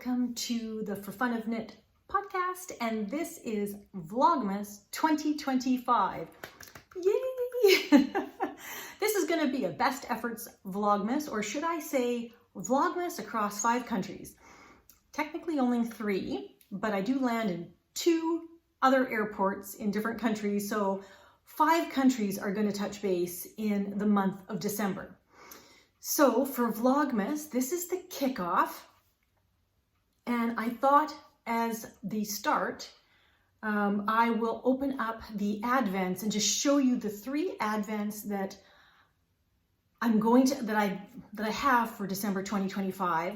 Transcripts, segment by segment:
welcome to the For Fun of Knit podcast, and this is Vlogmas 2025. Yay! This is going to be a best efforts Vlogmas, or should I say Vlogmas across 5 countries. Technically only 3, but I do land in 2 other airports in different countries, so 5 countries are going to touch base in the month of December. So for Vlogmas, this is the kickoff, and I thought as the start, I will open up the advents and just show you the 3 advents that I have for December 2025.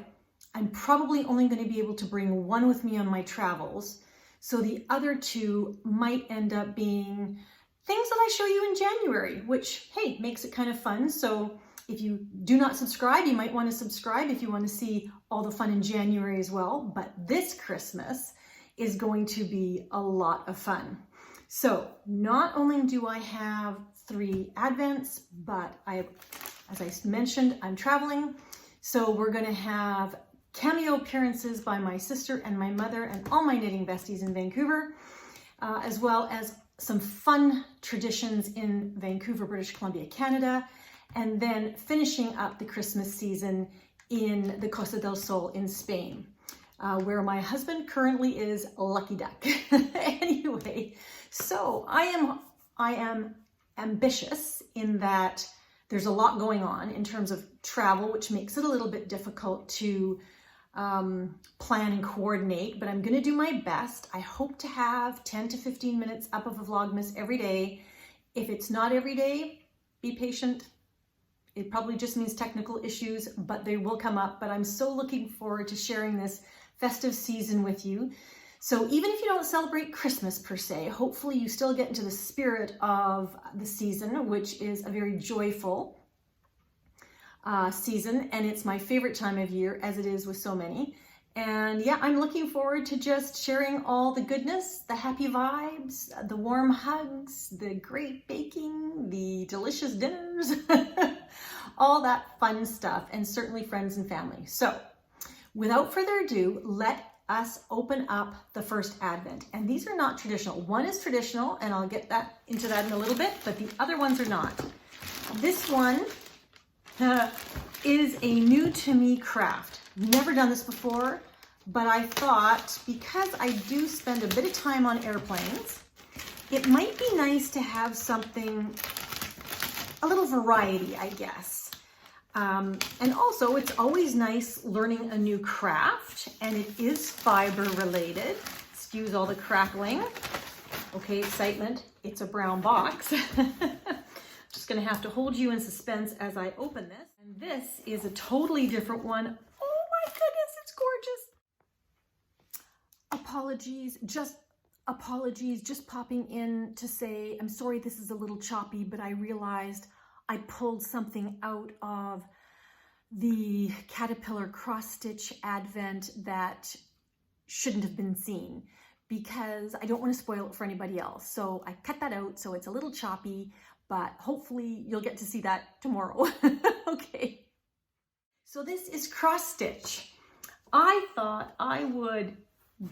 I'm probably only going to be able to bring 1 with me on my travels, so the other 2 might end up being things that I show you in January, which, hey, makes it kind of fun. So if you do not subscribe, you might want to subscribe if you want to see all the fun in January as well. But this Christmas is going to be a lot of fun. So not only do I have 3 advents, but as I mentioned, I'm traveling. So we're going to have cameo appearances by my sister and my mother and all my knitting besties in Vancouver, as well as some fun traditions in Vancouver, British Columbia, Canada, and then finishing up the Christmas season in the Costa del Sol in Spain, where my husband currently is lucky duck. Anyway, so I am ambitious in that there's a lot going on in terms of travel, which makes it a little bit difficult to plan and coordinate, but I'm going to do my best. I hope to have 10 to 15 minutes up of a Vlogmas every day. If it's not every day, be patient. It probably just means technical issues, but they will come up. But I'm so looking forward to sharing this festive season with you. So even if you don't celebrate Christmas per se, hopefully you still get into the spirit of the season, which is a very joyful season, and it's my favorite time of year, as it is with so many. And yeah, I'm looking forward to just sharing all the goodness, the happy vibes, the warm hugs, the great baking, the delicious dinners, all that fun stuff, and certainly friends and family. So without further ado, let us open up the first advent. And these are not traditional. One is traditional, and I'll get into that in a little bit, but the other ones are not. This one is a new to me craft. Never done this before, but I thought because I do spend a bit of time on airplanes, it might be nice to have something, a little variety, I guess. And also it's always nice learning a new craft, and it is fiber related. Excuse all the crackling. Okay, excitement. It's a brown box. Just gonna have to hold you in suspense as I open this. And this is a totally different one. Oh my goodness, it's gorgeous. Apologies, just popping in to say, I'm sorry this is a little choppy, but I realized I pulled something out of the caterpillar cross stitch advent that shouldn't have been seen, because I don't want to spoil it for anybody else. So I cut that out, so it's a little choppy, but hopefully you'll get to see that tomorrow. Okay. So this is cross stitch. I thought I would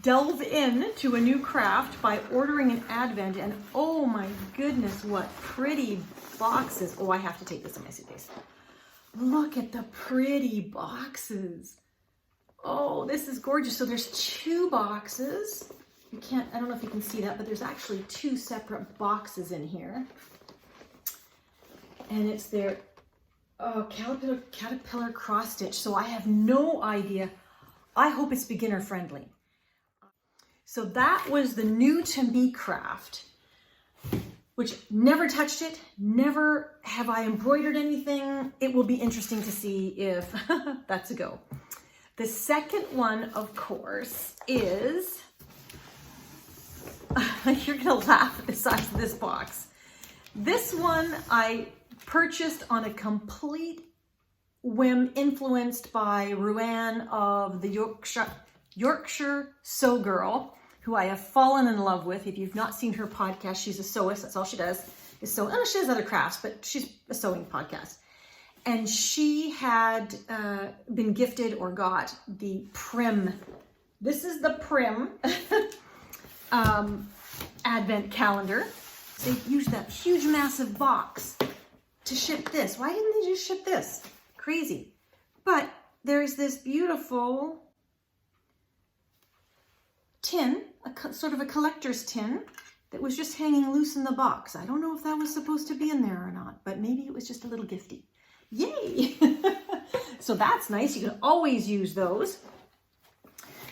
delve into a new craft by ordering an advent, and oh my goodness, what pretty boxes. Oh, I have to take this in my suitcase. Look at the pretty boxes. Oh, this is gorgeous. So there's 2 boxes. I don't know if you can see that, but there's actually 2 separate boxes in here. And it's their caterpillar cross stitch. So I have no idea. I hope it's beginner friendly. So that was the new to me craft, which never touched it. Never have I embroidered anything. It will be interesting to see if that's a go. The second one, of course, is, you're gonna laugh at the size of this box. This one I purchased on a complete whim, influenced by Regan of the Yorkshire Sew Girl, who I have fallen in love with. If you've not seen her podcast, she's a sewist. That's all she does, is sew. Oh, she does other crafts, but she's a sewing podcast. And she had been gifted or got the Prim This is the Prim advent calendar. So they used that huge massive box to ship this. Why didn't they just ship this? Crazy. But there's this beautiful tin, sort of a collector's tin, that was just hanging loose in the box. I don't know if that was supposed to be in there or not, but maybe it was just a little gifty. Yay! So that's nice. You can always use those.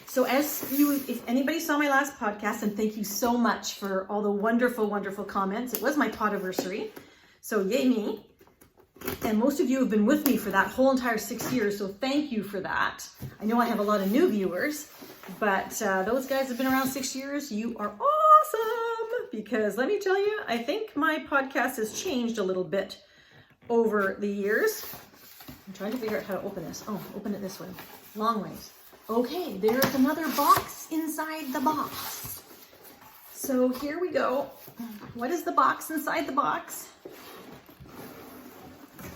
So if anybody saw my last podcast, and thank you so much for all the wonderful, wonderful comments. It was my podiversary, so yay me. And most of you have been with me for that whole entire 6 years, so thank you for that. I know I have a lot of new viewers, but those guys have been around 6 years. You are awesome, because let me tell you, I think my podcast has changed a little bit over the years. I'm trying to figure out how to open this. Oh, open it this way, long ways. Okay, there's another box inside the box. So here we go. What is the box inside the box?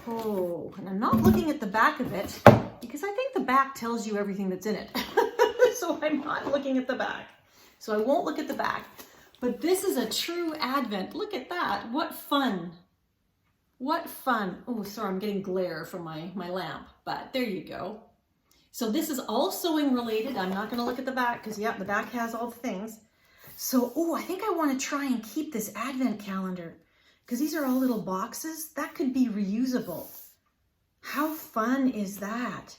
Oh, and I'm not looking at the back of it because I think the back tells you everything that's in it. So I'm not looking at the back. So I won't look at the back. But this is a true advent. Look at that. What fun. What fun. Oh, sorry, I'm getting glare from my lamp, but there you go. So this is all sewing related. I'm not going to look at the back because, yeah, the back has all the things. So, oh, I think I want to try and keep this advent calendar because these are all little boxes. That could be reusable. How fun is that?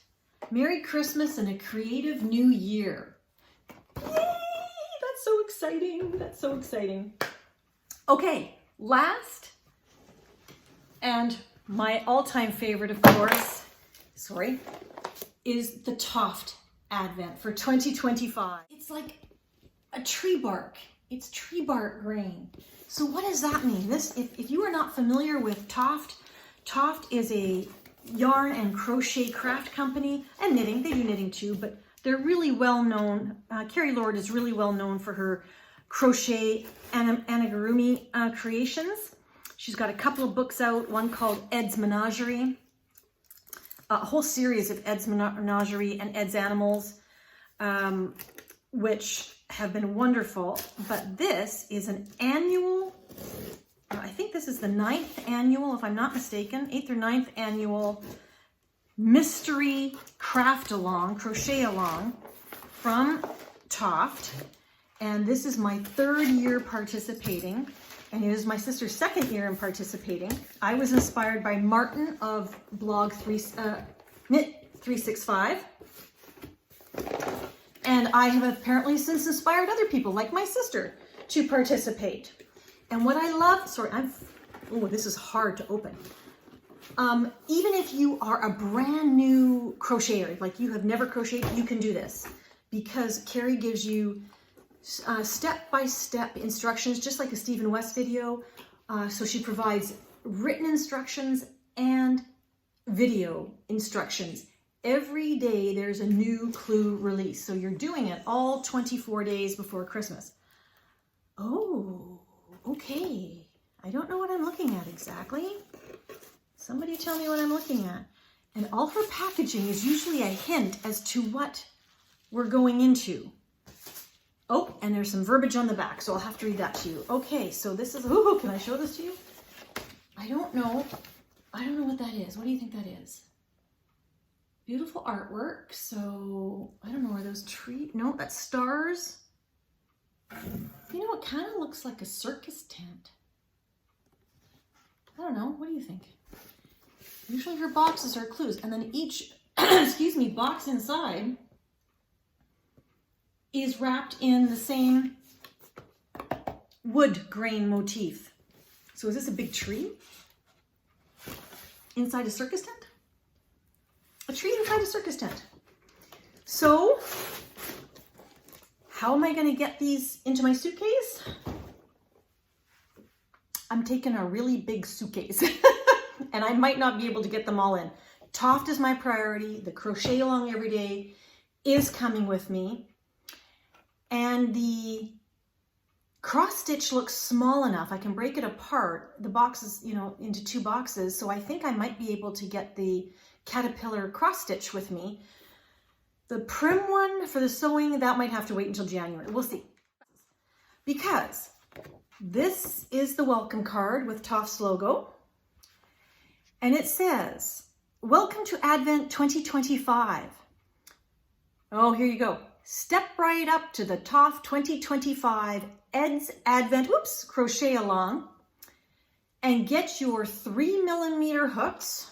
Merry Christmas and a creative new year. Yay! That's so exciting. That's so exciting. Okay, last and my all-time favorite, of course, is the Toft Advent for 2025. It's like a tree bark. It's tree bark grain. So what does that mean? If you are not familiar with Toft, Toft is a yarn and crochet craft company and knitting. They do knitting too, but they're really well known. Carrie Lord is really well known for her crochet amigurumi creations. She's got a couple of books out, one called Ed's Menagerie, a whole series of Ed's Menagerie and Ed's Animals, which have been wonderful. But this is an annual, I think this is the 9th annual, if I'm not mistaken, 8th or 9th annual mystery craft along, crochet along from Toft. And this is my 3rd year participating. And it is my sister's 2nd year in participating. I was inspired by Martin of blog Knit 365. And I have apparently since inspired other people, like my sister, to participate. And what I love, this is hard to open. Even if you are a brand new crocheter, like you have never crocheted, you can do this. Because Carrie gives you step-by-step instructions, just like a Stephen West video. So she provides written instructions and video instructions. Every day there's a new clue release. So you're doing it all 24 days before Christmas. Oh, okay. I don't know what I'm looking at exactly. Somebody tell me what I'm looking at. And all her packaging is usually a hint as to what we're going into. Oh, and there's some verbiage on the back, so I'll have to read that to you. Okay, so this is, can I show this to you? I don't know what that is. What do you think that is? Beautiful artwork. So, I don't know, are those trees? No, that's stars. You know, it kind of looks like a circus tent. I don't know, what do you think? Usually her boxes are clues, and then each, box inside is wrapped in the same wood grain motif. So is this a big tree inside a circus tent? A tree inside a circus tent. So how am I going to get these into my suitcase? I'm taking a really big suitcase and I might not be able to get them all in. Toft is my priority. The crochet along every day is coming with me. And the cross stitch looks small enough. I can break it apart, the boxes, into 2 boxes. So I think I might be able to get the caterpillar cross stitch with me. The Prim one for the sewing, that might have to wait until January. We'll see. Because this is the welcome card with Toft's logo. And it says, "Welcome to Advent 2025. Oh, here you go. Step right up to the Toft 2025 Ed's Advent, crochet along, and get your 3mm hooks.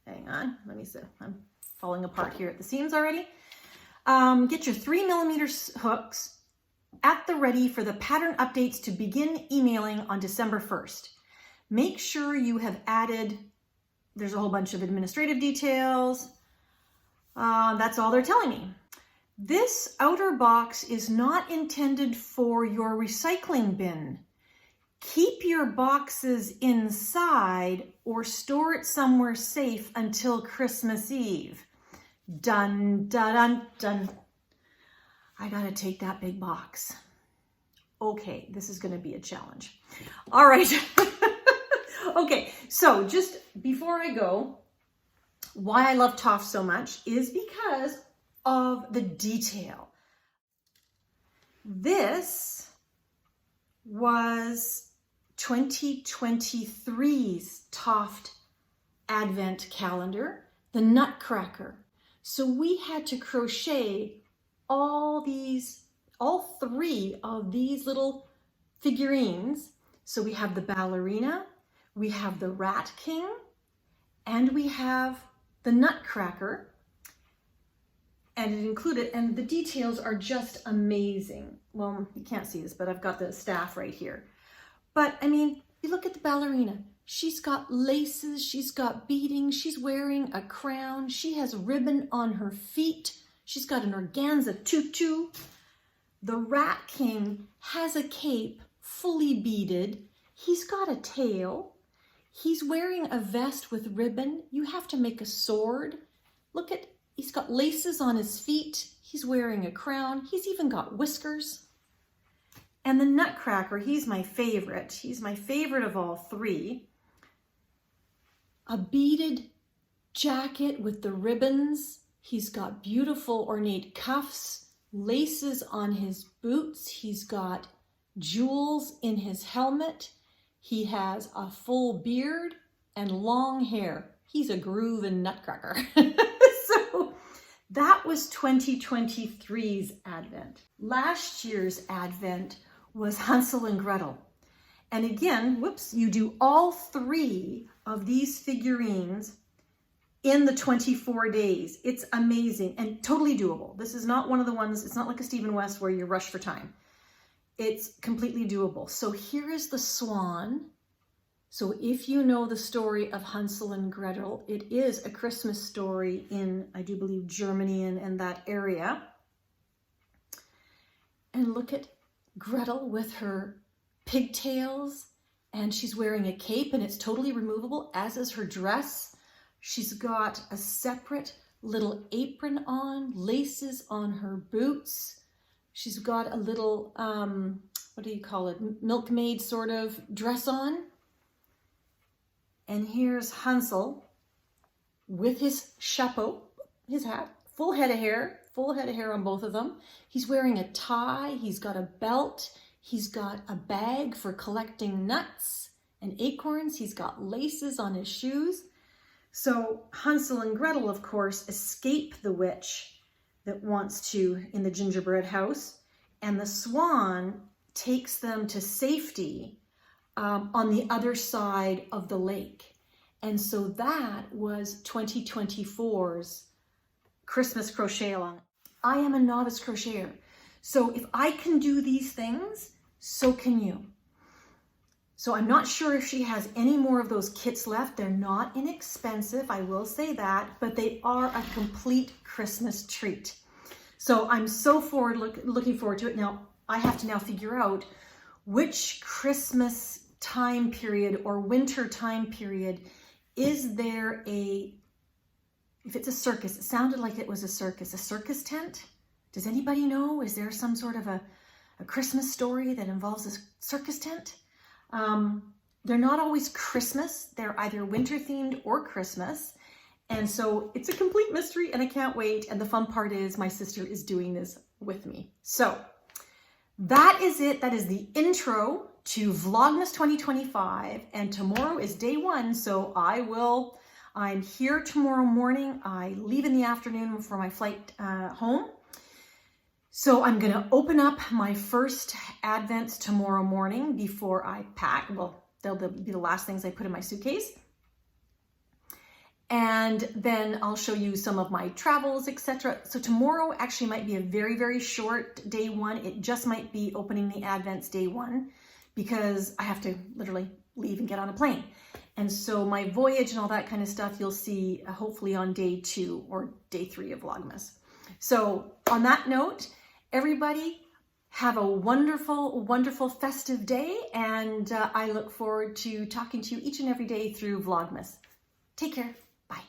Hang on, let me see. I'm falling apart here at the seams already. Get your 3mm hooks at the ready for the pattern updates to begin emailing on December 1st. Make sure you have added," there's a whole bunch of administrative details. That's all they're telling me. "This outer box is not intended for your recycling bin. Keep your boxes inside or store it somewhere safe until Christmas Eve. Dun, dun, dun, dun." I gotta take that big box. Okay, this is gonna be a challenge. All right. Okay, so just before I go, why I love Toft so much is because of the detail. This was 2023's Toft Advent calendar, the Nutcracker. So we had to crochet all three of these little figurines. So we have the ballerina, we have the Rat King, and we have the Nutcracker. And it included, and the details are just amazing. Well, you can't see this, but I've got the staff right here. But I mean, you look at the ballerina. She's got laces, she's got beading, she's wearing a crown, she has ribbon on her feet, she's got an organza tutu. The Rat King has a cape fully beaded. He's got a tail. He's wearing a vest with ribbon. You have to make a sword. Look at, he's got laces on his feet. He's wearing a crown. He's even got whiskers. And the Nutcracker, he's my favorite. He's my favorite of all three. A beaded jacket with the ribbons. He's got beautiful ornate cuffs, laces on his boots. He's got jewels in his helmet. He has a full beard and long hair. He's a groovin' Nutcracker. So that was 2023's Advent. Last year's Advent was Hansel and Gretel. And again, you do all three of these figurines in the 24 days. It's amazing and totally doable. This is not one of the ones, it's not like a Stephen West where you rush for time. It's completely doable. So here is the swan. So if you know the story of Hansel and Gretel, it is a Christmas story in, I do believe, Germany and that area. And look at Gretel with her pigtails, and she's wearing a cape, and it's totally removable, as is her dress. She's got a separate little apron on, laces on her boots. She's got a little, what do you call it, milkmaid sort of dress on. And here's Hansel with his chapeau, his hat, full head of hair on both of them. He's wearing a tie, he's got a belt, he's got a bag for collecting nuts and acorns, he's got laces on his shoes. So Hansel and Gretel, of course, escape the witch that wants to in the gingerbread house, and the swan takes them to safety on the other side of the lake. And so that was 2024's Christmas crochet along. I am a novice crocheter, so if I can do these things, so can you. So I'm not sure if she has any more of those kits left. They're not inexpensive, I will say that, but they are a complete Christmas treat. So I'm so looking forward to it. Now, I have to now figure out which Christmas time period or winter time period is there if it's a circus, it sounded like it was a circus tent. Does anybody know? Is there some sort of a Christmas story that involves a circus tent? They're not always Christmas. They're either winter themed or Christmas. And so it's a complete mystery and I can't wait. And the fun part is my sister is doing this with me. So that is it. That is the intro to Vlogmas 2025. And tomorrow is day one. So I'm here tomorrow morning. I leave in the afternoon for my flight home. So I'm going to open up my first Advents tomorrow morning before I pack. Well, they'll be the last things I put in my suitcase. And then I'll show you some of my travels, etc. So tomorrow actually might be a very, very short day one. It just might be opening the Advents day one because I have to literally leave and get on a plane. And so my voyage and all that kind of stuff, you'll see hopefully on day 2 or day 3 of Vlogmas. So on that note, everybody have a wonderful, wonderful festive day. And I look forward to talking to you each and every day through Vlogmas. Take care. Bye.